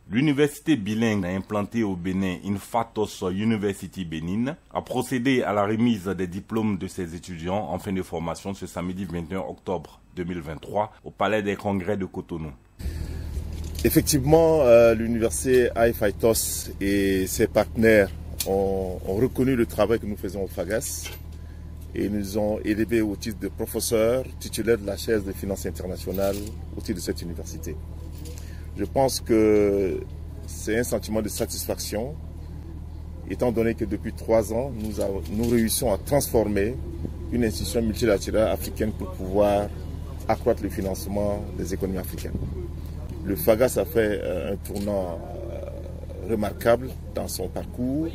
L'université bilingue implantée au Bénin, Infatos University Bénin, a procédé à la remise des diplômes de ses étudiants en fin de formation ce samedi 21 octobre 2023 au Palais des Congrès de Cotonou. Effectivement, l'université Infatos et ses partenaires ont reconnu le travail que nous faisons au FAGAS et nous ont élevés au titre de professeurs titulaires de la chaire des finances internationales au titre de cette université. Je pense que c'est un sentiment de satisfaction, étant donné que depuis 3 ans, nous réussissons à transformer une institution multilatérale africaine pour pouvoir accroître le financement des économies africaines. Le FAGAS a fait un tournant remarquable dans son parcours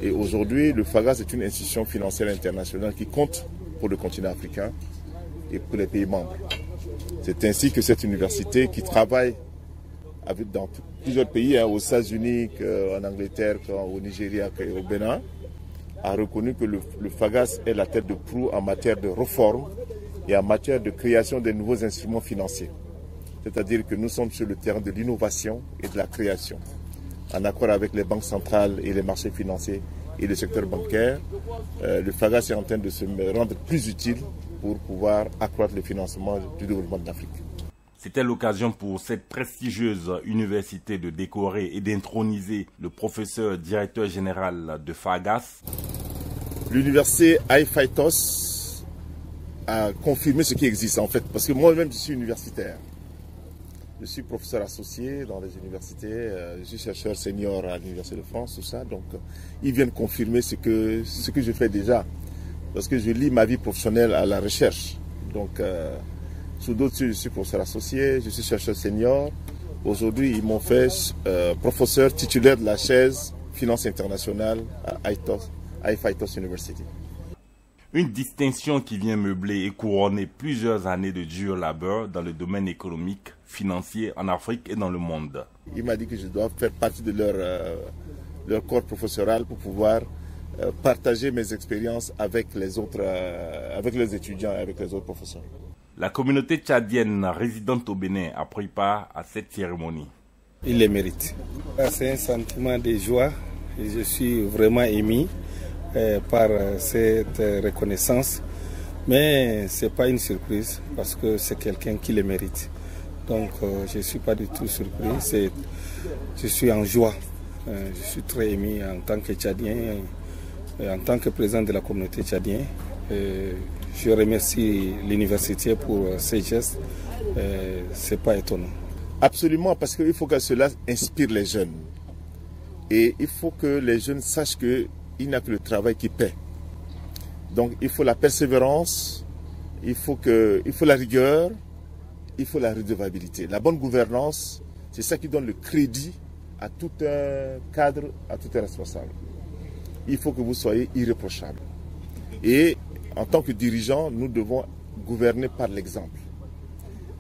et aujourd'hui, le FAGAS est une institution financière internationale qui compte pour le continent africain et pour les pays membres. C'est ainsi que cette université qui travaille dans plusieurs pays, aux États-Unis, en Angleterre, au Nigeria et au Bénin, a reconnu que le FAGAS est la tête de proue en matière de réforme et en matière de création de nouveaux instruments financiers. C'est-à-dire que nous sommes sur le terrain de l'innovation et de la création. En accord avec les banques centrales et les marchés financiers et le secteur bancaire, le FAGAS est en train de se rendre plus utile pour pouvoir accroître le financement du développement de l'Afrique. C'était l'occasion pour cette prestigieuse université de décorer et d'introniser le professeur directeur général de FAGAS. L'université Infatos a confirmé ce qui existe en fait, parce que moi-même je suis universitaire. Je suis professeur associé dans les universités, je suis chercheur senior à l'Université de France, tout ça. Donc ils viennent confirmer ce que je fais déjà, parce que je lie ma vie professionnelle à la recherche. Donc sous d'autres, je suis professeur associé, je suis chercheur senior. Aujourd'hui, ils m'ont fait professeur titulaire de la chaise finance internationale à Infatos University. Une distinction qui vient meubler et couronner plusieurs années de dur labeur dans le domaine économique, financier en Afrique et dans le monde. Il m'a dit que je dois faire partie de leur corps professoral pour pouvoir partager mes expériences avec les autres, avec les étudiants et avec les autres professeurs. La communauté tchadienne résidente au Bénin a pris part à cette cérémonie. Il les mérite. C'est un sentiment de joie et je suis vraiment ému par cette reconnaissance. Mais ce n'est pas une surprise parce que c'est quelqu'un qui le mérite. Donc je ne suis pas du tout surpris. Je suis en joie. Je suis très ému en tant que Tchadien, en tant que président de la communauté tchadienne. Je remercie l'université pour ces gestes. Ce n'est pas étonnant. Absolument, parce qu'il faut que cela inspire les jeunes. Et il faut que les jeunes sachent qu'il n'y a que le travail qui paie. Donc il faut la persévérance, il faut la rigueur, il faut la redevabilité. La bonne gouvernance, c'est ça qui donne le crédit à tout un cadre, à tout un responsable. Il faut que vous soyez irréprochable. Et en tant que dirigeant, nous devons gouverner par l'exemple.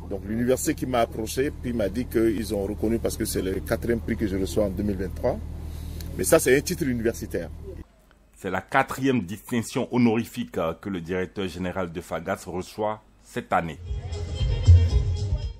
Donc l'université qui m'a approché, puis m'a dit qu'ils ont reconnu parce que c'est le 4e prix que je reçois en 2023. Mais ça, c'est un titre universitaire. C'est la 4e distinction honorifique que le directeur général de FAGAS reçoit cette année.